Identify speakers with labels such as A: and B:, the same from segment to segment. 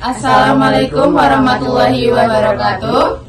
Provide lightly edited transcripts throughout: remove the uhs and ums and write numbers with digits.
A: Assalamualaikum warahmatullahi wabarakatuh.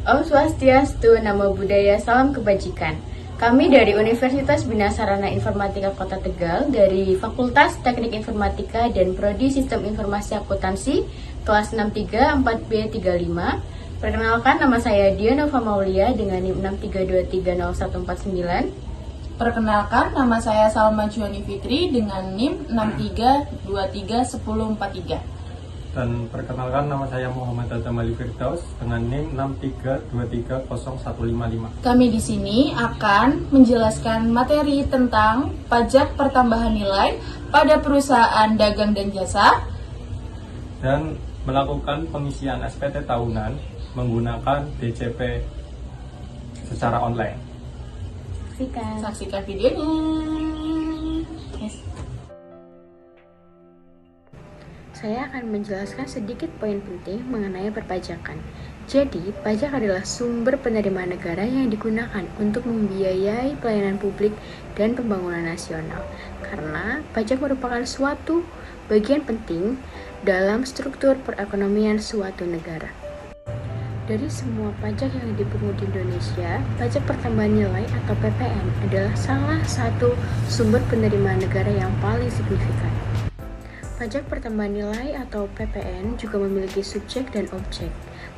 B: Om Swastiastu, Namo Buddhaya, Salam Kebajikan. Kami dari Universitas Bina Sarana Informatika Kota Tegal dari Fakultas Teknik Informatika dan Prodi Sistem Informasi Akuntansi kelas 63 4B35. Perkenalkan, nama saya Dianova Maulia dengan NIM 632300149.
A: Perkenalkan, nama saya Salma Juhani Fitri dengan NIM 63231043.
C: Dan perkenalkan, nama saya Muhammad Adamali Firdaus dengan NIM 632300155.
A: Kami di sini akan menjelaskan materi tentang pajak pertambahan nilai pada perusahaan dagang dan jasa
C: Dan melakukan pengisian SPT tahunan menggunakan DCP secara online.
A: Saksikan videonya. Yes.
B: Saya akan menjelaskan sedikit poin penting mengenai perpajakan. Jadi, pajak adalah sumber penerimaan negara yang digunakan untuk membiayai pelayanan publik dan pembangunan nasional. Karena pajak merupakan suatu bagian penting dalam struktur perekonomian suatu negara. Dari semua pajak yang dipungut di Indonesia, pajak pertambahan nilai atau PPN adalah salah satu sumber penerimaan negara yang paling signifikan. Pajak pertambahan nilai atau PPN juga memiliki subjek dan objek.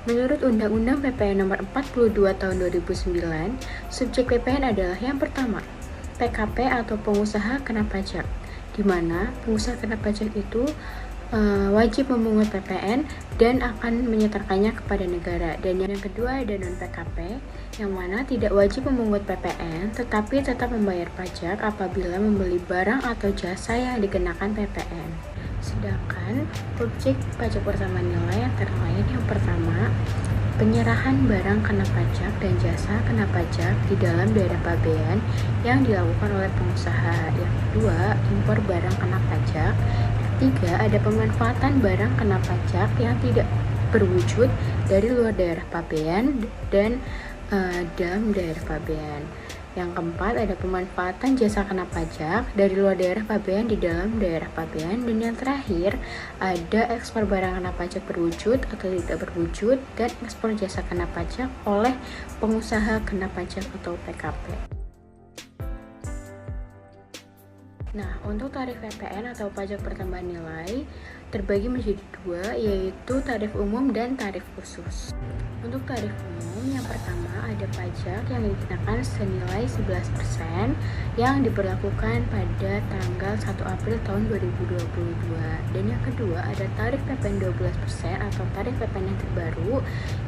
B: Menurut Undang-Undang PPN Nomor 42 Tahun 2009, subjek PPN adalah yang pertama, PKP atau pengusaha kena pajak, di mana pengusaha kena pajak itu wajib memungut PPN dan akan menyetorkannya kepada negara. Dan yang kedua ada non-PKP, yang mana tidak wajib memungut PPN tetapi tetap membayar pajak apabila membeli barang atau jasa yang dikenakan PPN. Sedangkan objek pajak pertambahan nilai antara lain yang pertama, penyerahan barang kena pajak dan jasa kena pajak di dalam daerah pabean yang dilakukan oleh pengusaha. Yang kedua, impor barang kena pajak. Tiga, ada pemanfaatan barang kena pajak yang tidak berwujud dari luar daerah pabean dan dalam daerah pabean. Yang keempat, ada pemanfaatan jasa kena pajak dari luar daerah pabean di dalam daerah pabean. Dan yang terakhir, ada ekspor barang kena pajak berwujud atau tidak berwujud dan ekspor jasa kena pajak oleh pengusaha kena pajak atau PKP. Nah, untuk tarif PPN atau pajak pertambahan nilai terbagi menjadi dua, yaitu tarif umum dan tarif khusus. Untuk tarif umum, yang pertama ada pajak yang dikenakan senilai 11% yang diberlakukan pada tanggal 1 April tahun 2022. Dan yang kedua ada tarif PPN 12% atau tarif PPN yang terbaru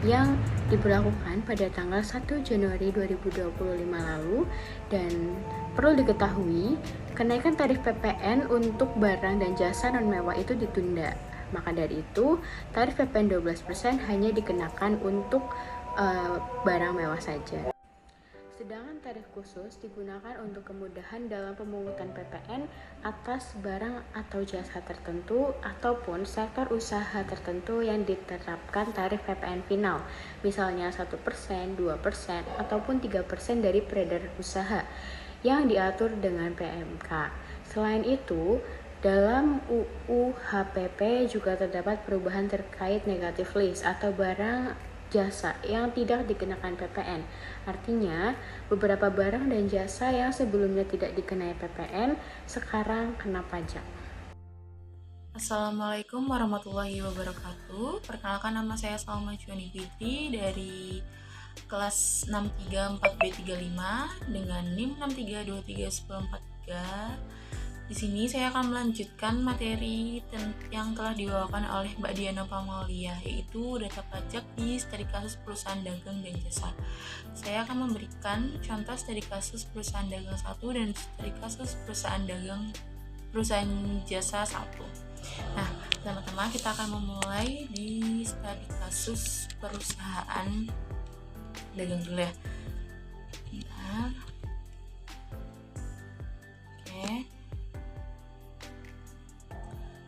B: yang diberlakukan pada tanggal 1 Januari 2025 lalu. Dan perlu diketahui, kenaikan tarif PPN untuk barang dan jasa non-mewah itu ditunda. Maka dari itu, tarif PPN 12% hanya dikenakan untuk barang mewah saja. Sedangkan tarif khusus digunakan untuk kemudahan dalam pemungutan PPN atas barang atau jasa tertentu ataupun sektor usaha tertentu yang diterapkan tarif PPN final, misalnya 1%, 2%, ataupun 3% dari peredaran usaha yang diatur dengan PMK. Selain itu, dalam UU HPP juga terdapat perubahan terkait negative list atau barang jasa yang tidak dikenakan PPN. Artinya, beberapa barang dan jasa yang sebelumnya tidak dikenai PPN sekarang kena pajak.
D: Assalamualaikum warahmatullahi wabarakatuh. Perkenalkan, nama saya Salma Juhani Fitri dari kelas 63 4B35 dengan NIM 632304143. Di sini saya akan melanjutkan materi yang telah dibawakan oleh Mbak Dianova Maulia, yaitu data pajak di studi kasus perusahaan dagang dan jasa. Saya akan memberikan contoh studi kasus perusahaan dagang 1 dan studi kasus perusahaan jasa 1. Nah, pertama-tama kita akan memulai di studi kasus perusahaan dagang dulu ya. Bentar. Oke.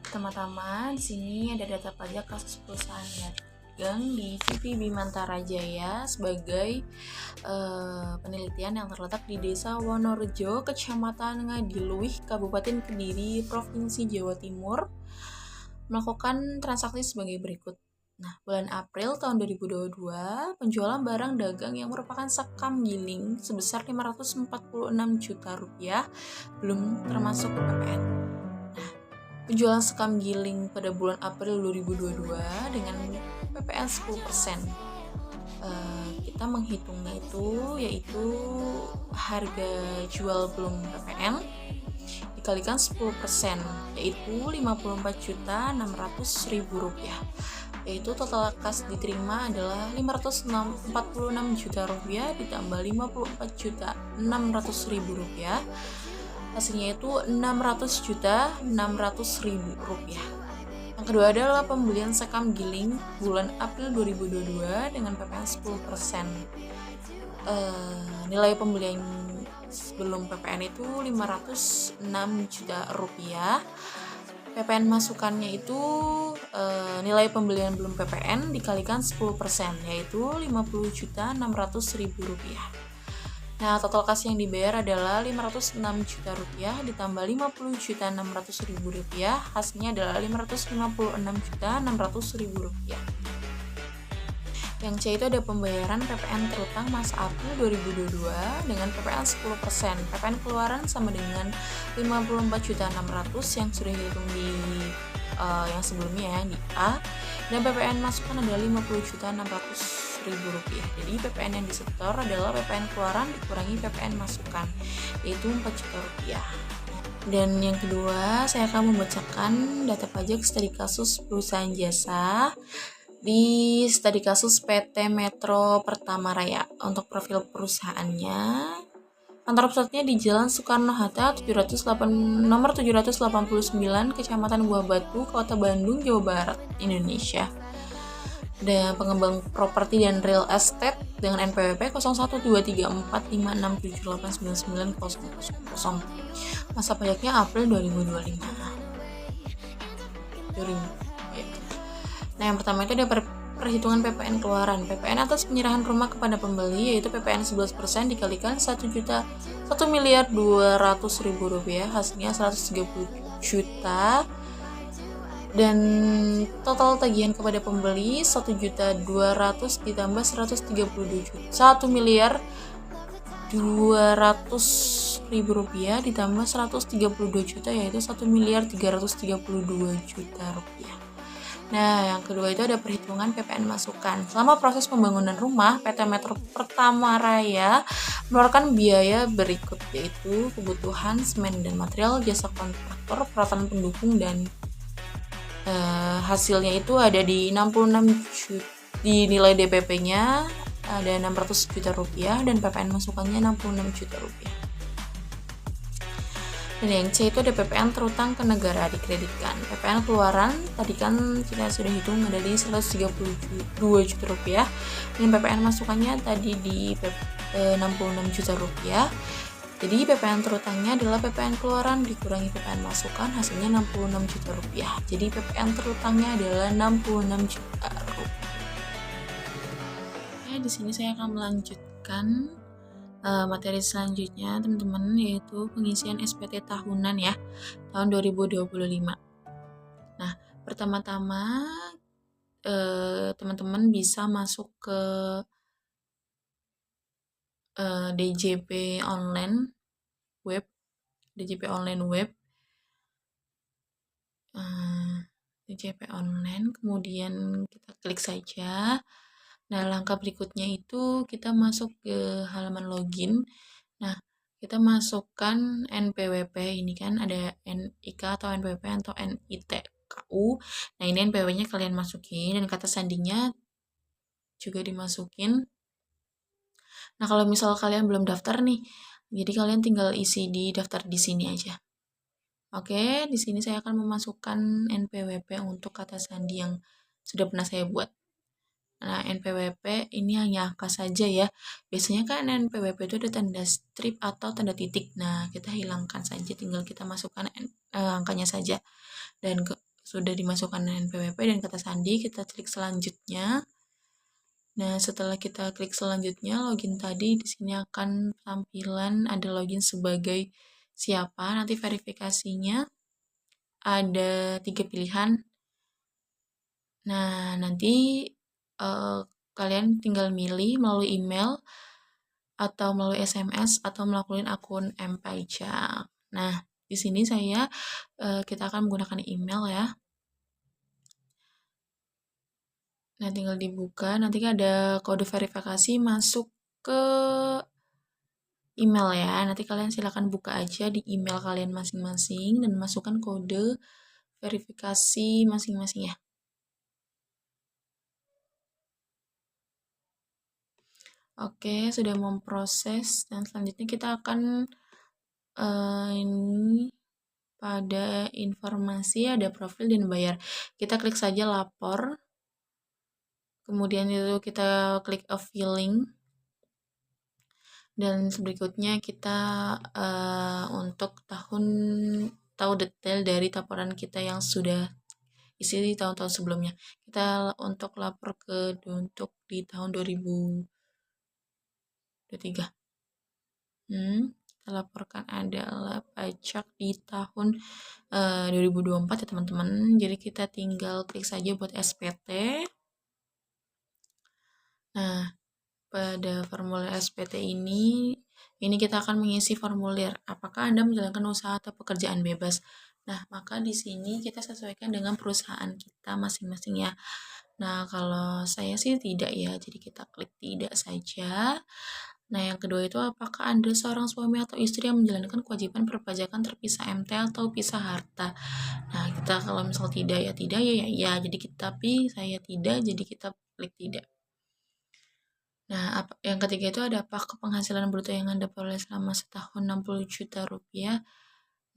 D: Pertama-tama di sini ada data pajak kasus perusahaan dagang di CV Bimantara Jaya sebagai penelitian yang terletak di Desa Wonorejo, Kecamatan Ngadiluih, Kabupaten Kediri, Provinsi Jawa Timur. melakukan transaksi sebagai berikut. Nah, bulan April tahun 2022, penjualan barang dagang yang merupakan sekam giling sebesar 546 juta rupiah, belum termasuk PPN. Nah, penjualan sekam giling pada bulan April 2022 dengan PPN 10%. Kita menghitungnya itu yaitu harga jual belum PPN dikalikan 10%, yaitu 54.600.000 rupiah. Yaitu total kas diterima adalah 546 juta rupiah ditambah 54.600.000 rupiah. Hasilnya itu 600.600.000 rupiah. Yang kedua adalah pembelian sekam giling bulan April 2022 dengan PPN 10%. Nilai pembelian sebelum PPN itu 506 juta rupiah. PPN masukannya itu nilai pembelian belum PPN dikalikan 10%, yaitu 50.600.000 rupiah. Nah, total kas yang dibayar adalah 506 juta rupiah ditambah 50.600.000 rupiah, hasilnya adalah 556.600.000 rupiah. Yang C itu ada pembayaran PPN terutang masa April 2022 dengan PPN 10%. PPN keluaran sama dengan 54.600 yang sudah dihitung di yang sebelumnya ya, di A. Dan PPN masukan adalah 50.600.000 rupiah. Jadi PPN yang disetor adalah PPN keluaran dikurangi PPN masukan, yaitu 4 juta rupiah. Dan yang kedua, saya akan membacakan data pajak studi kasus perusahaan jasa di studi kasus PT Metro Pertama Raya. Untuk profil perusahaannya, kantor pusatnya di Jalan Soekarno-Hatta nomor 789, Kecamatan Buah Batu, Kota Bandung, Jawa Barat, Indonesia. Dan pengembang properti dan real estate dengan NPWP 01234567899000. Masa pajaknya April 2025. Nah, yang pertama itu ada perhitungan PPN keluaran. PPN atas penyerahan rumah kepada pembeli yaitu PPN 11% dikalikan 1.200.000 rupiah, hasilnya 130 juta. Dan total tagihan kepada pembeli 1.200.000 ditambah 132 juta. 1.200.000 rupiah ditambah 132 juta, yaitu 1.332 juta rupiah. Nah, yang kedua itu ada perhitungan PPN masukan. Selama proses pembangunan rumah, PT Metro Pertama Raya mengeluarkan biaya berikut, yaitu kebutuhan semen dan material, jasa kontraktor, peralatan pendukung, dan hasilnya itu ada di 66 juta. Di nilai DPP-nya ada 600 juta rupiah dan PPN masukannya 66 juta rupiah. Dan yang C itu ada PPN terutang ke negara dikreditkan. PPN keluaran tadi kan kita sudah hitung ada di 132 juta rupiah dan PPN masukannya tadi di 66 juta rupiah. Jadi PPN terutangnya adalah PPN keluaran dikurangi PPN masukan, hasilnya 66 juta rupiah. Jadi PPN terutangnya adalah 66 juta rupiah. Oke, di sini saya akan melanjutkan materi selanjutnya teman-teman, yaitu pengisian SPT tahunan ya tahun 2025. Nah, pertama-tama teman-teman bisa masuk ke DJP online web, DJP online kemudian kita klik saja. Nah, langkah berikutnya itu kita masuk ke halaman login. Nah, kita masukkan NPWP, ini kan ada NIK atau NPWP atau NITKU. Nah, ini NPWP-nya kalian masukin dan kata sandinya juga dimasukin. Nah, kalau misal kalian belum daftar nih, jadi kalian tinggal isi di daftar di sini aja. Oke, di sini saya akan memasukkan NPWP untuk kata sandi yang sudah pernah saya buat. Nah, NPWP ini hanya angka saja ya. Biasanya kan NPWP itu ada tanda strip atau tanda titik. Nah, kita hilangkan saja, tinggal kita masukkan angkanya saja. Dan sudah dimasukkan NPWP dan kata sandi, kita klik selanjutnya. Nah, setelah kita klik selanjutnya, login tadi, di sini akan tampilan ada login sebagai siapa. Nanti verifikasinya ada 3 pilihan. Nah, nanti eh, kalian tinggal milih melalui email atau melalui SMS atau melalui akun M-Pajak. Nah, di sini kita akan menggunakan email ya. Nah, tinggal dibuka, nanti ada kode verifikasi masuk ke email ya. Nanti kalian silakan buka aja di email kalian masing-masing dan masukkan kode verifikasi masing-masing ya. Oke, sudah memproses dan selanjutnya kita akan ini pada informasi ada profil dan bayar. Kita klik saja lapor. Kemudian itu kita klik a filling. Dan berikutnya kita untuk tahu detail dari laporan kita yang sudah isi di tahun-tahun sebelumnya. Kita untuk lapor untuk di tahun 2023. Kita laporkan adalah pajak di tahun 2024 ya teman-teman. Jadi kita tinggal klik saja buat SPT. Nah, pada formulir SPT ini kita akan mengisi formulir apakah Anda menjalankan usaha atau pekerjaan bebas. Nah, maka di sini kita sesuaikan dengan perusahaan kita masing-masing ya. Nah, kalau saya sih tidak ya, jadi kita klik tidak saja. Nah, yang kedua itu apakah Anda seorang suami atau istri yang menjalankan kewajiban perpajakan terpisah MT atau pisah harta. Nah, kita kalau misal tidak ya tidak ya. Jadi tapi saya tidak, jadi kita klik tidak. Nah, yang ketiga itu ada apakah penghasilan bruto yang Anda peroleh selama setahun 60 juta rupiah.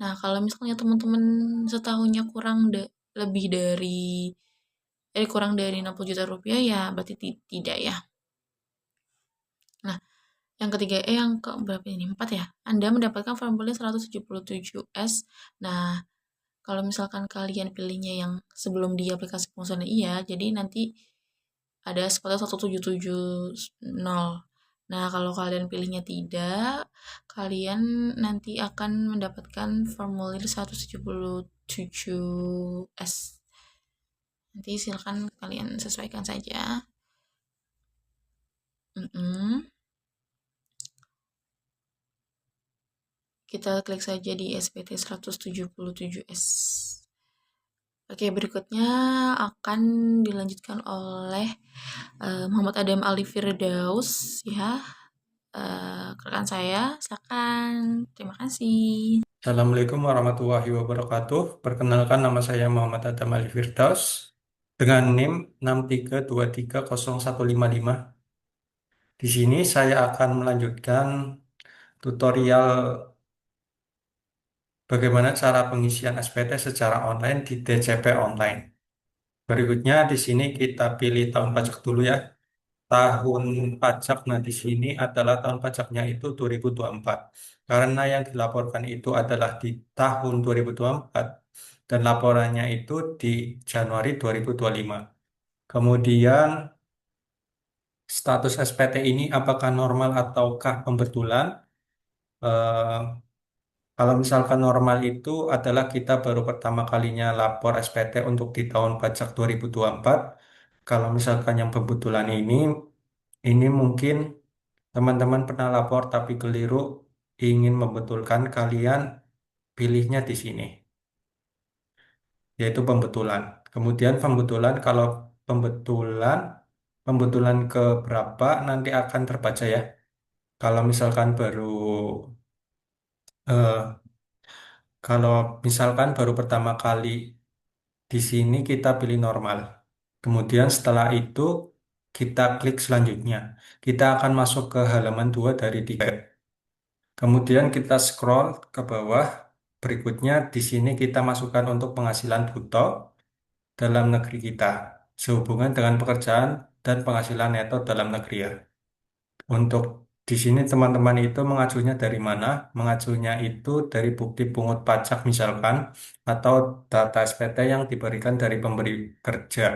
D: Nah, kalau misalnya teman-teman setahunnya lebih dari kurang dari 60 juta rupiah ya berarti tidak ya. Nah, yang ketiga yang ke berapa ini? 4 ya. Anda mendapatkan formulir 177S. Nah, kalau misalkan kalian pilihnya yang sebelum di aplikasi pengusaha iya, jadi nanti ada spotnya 1770. Nah, kalau kalian pilihnya tidak, kalian nanti akan mendapatkan formulir 177S. Nanti silakan kalian sesuaikan saja. Kita klik saja di SPT 177S. Oke, berikutnya akan dilanjutkan oleh Muhammad Adam Ali Firdaus ya. Rekan saya, silakan. Terima kasih.
C: Assalamualaikum warahmatullahi wabarakatuh. Perkenalkan nama saya Muhammad Adam Ali Firdaus dengan NIM 6323015. Di sini saya akan melanjutkan tutorial bagaimana cara pengisian SPT secara online di DCP online. Berikutnya di sini kita pilih tahun pajak dulu ya. Tahun pajak, nah di sini adalah tahun pajaknya itu 2024. Karena yang dilaporkan itu adalah di tahun 2024 dan laporannya itu di Januari 2025. Kemudian status SPT ini apakah normal ataukah pembetulan? Eh, Kalau misalkan normal itu adalah kita baru pertama kalinya lapor SPT untuk di tahun pajak 2024. Kalau misalkan yang pembetulan ini mungkin teman-teman pernah lapor tapi keliru, ingin membetulkan kalian pilihnya di sini, yaitu pembetulan. Kemudian pembetulan, kalau pembetulan, pembetulan ke berapa nanti akan terbaca ya. Kalau misalkan eh, kalau misalkan baru pertama kali di sini kita pilih normal. Kemudian setelah itu kita klik selanjutnya. Kita akan masuk ke halaman 2 dari 3. Kemudian kita scroll ke bawah. Berikutnya di sini kita masukkan untuk penghasilan bruto dalam negeri kita sehubungan dengan pekerjaan dan penghasilan neto dalam negeri ya. Untuk di sini teman-teman itu mengacunya dari mana? Mengacunya itu dari bukti pungut pajak misalkan atau data SPT yang diberikan dari pemberi kerja.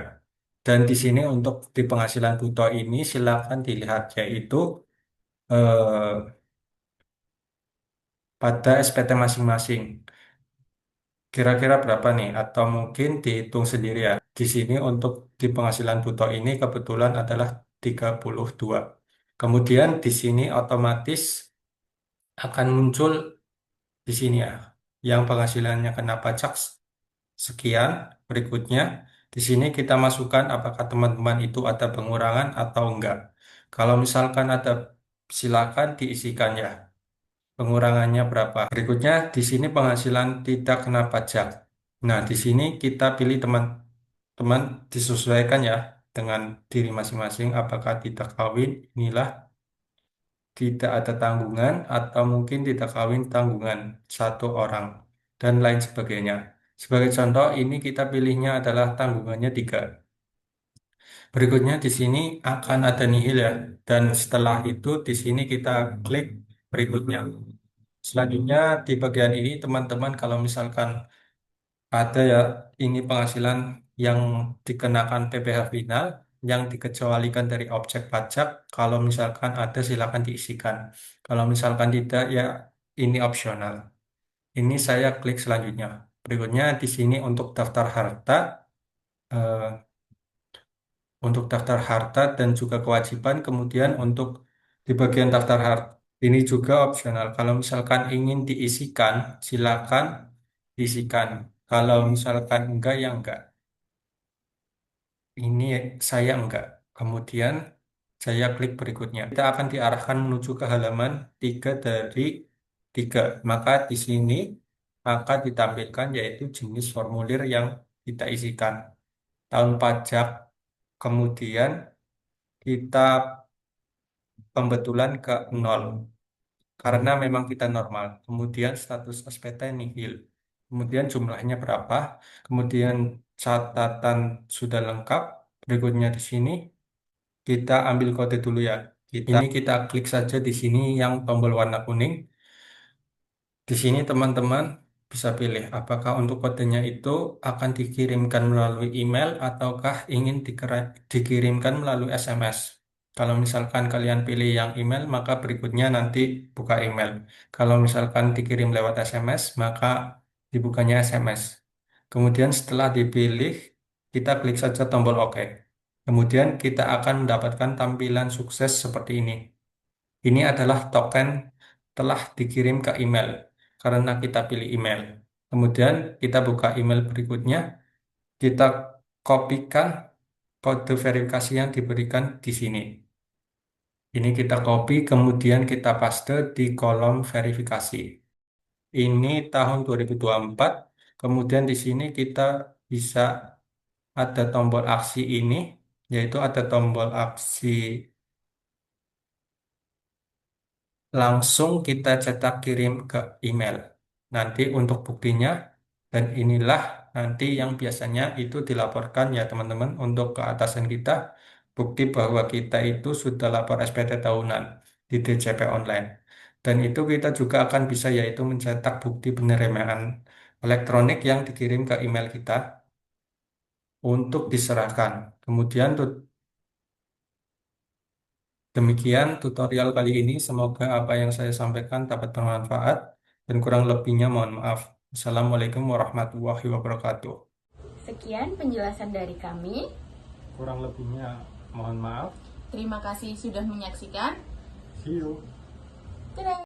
C: Dan di sini untuk di penghasilan bruto ini silakan dilihat yaitu eh, pada SPT masing-masing. Kira-kira berapa nih? Atau mungkin dihitung sendiri ya. Di sini untuk di penghasilan bruto ini kebetulan adalah 32. Kemudian di sini otomatis akan muncul di sini ya, yang penghasilannya kena pajak sekian. Berikutnya, di sini kita masukkan apakah teman-teman itu ada pengurangan atau enggak. Kalau misalkan ada, silakan diisikan ya. Pengurangannya berapa? Berikutnya, di sini penghasilan tidak kena pajak. Nah, di sini kita pilih teman-teman disesuaikan ya dengan diri masing-masing. Apakah tidak kawin? Inilah tidak ada tanggungan atau mungkin tidak kawin tanggungan satu orang dan lain sebagainya. Sebagai contoh, ini kita pilihnya adalah tanggungannya 3. Berikutnya di sini akan ada nihil ya, dan setelah itu di sini kita klik berikutnya. Selanjutnya di bagian ini teman-teman kalau misalkan ada ya ini penghasilan yang dikenakan PPh final yang dikecualikan dari objek pajak. Kalau misalkan ada silakan diisikan. Kalau misalkan tidak ya ini opsional. Ini saya klik selanjutnya. Berikutnya di sini eh, untuk daftar harta dan juga kewajiban. Kemudian untuk di bagian daftar harta ini juga opsional. Kalau misalkan ingin diisikan silakan diisikan. Kalau misalkan enggak ya enggak. Ini saya enggak. Kemudian saya klik berikutnya. Kita akan diarahkan menuju ke halaman 3 dari 3. Maka di sini akan ditampilkan yaitu jenis formulir yang kita isikan. Tahun pajak, kemudian kita pembetulan ke 0 karena memang kita normal. Kemudian status SPT nihil. Kemudian jumlahnya berapa? Kemudian catatan sudah lengkap. Berikutnya di sini kita ambil kode dulu ya. Ini kita klik saja di sini yang tombol warna kuning. Di sini teman-teman bisa pilih apakah untuk kodenya itu akan dikirimkan melalui email ataukah ingin dikirimkan melalui SMS. Kalau misalkan kalian pilih yang email, maka berikutnya nanti buka email. Kalau misalkan dikirim lewat SMS, maka dibukanya SMS. Kemudian setelah dipilih, kita klik saja tombol OK. Kemudian kita akan mendapatkan tampilan sukses seperti ini. Ini adalah token telah dikirim ke email karena kita pilih email. Kemudian kita buka email berikutnya, kita kopikan kode verifikasi yang diberikan di sini. Ini kita copy, kemudian kita paste di kolom verifikasi. Ini tahun 2024. Kemudian di sini kita bisa ada tombol aksi ini, yaitu ada tombol aksi langsung kita cetak kirim ke email. Nanti untuk buktinya, dan inilah nanti yang biasanya itu dilaporkan ya teman-teman untuk ke atasan kita, bukti bahwa kita itu sudah lapor SPT tahunan di DJP online. Dan itu kita juga akan bisa yaitu mencetak bukti penerimaan elektronik yang dikirim ke email kita untuk diserahkan. Kemudian demikian tutorial kali ini. Semoga apa yang saya sampaikan dapat bermanfaat dan kurang lebihnya mohon maaf. Assalamualaikum warahmatullahi wabarakatuh.
B: Sekian penjelasan dari kami.
C: Kurang lebihnya mohon maaf.
A: Terima kasih sudah menyaksikan.
C: See you.
A: Dadah!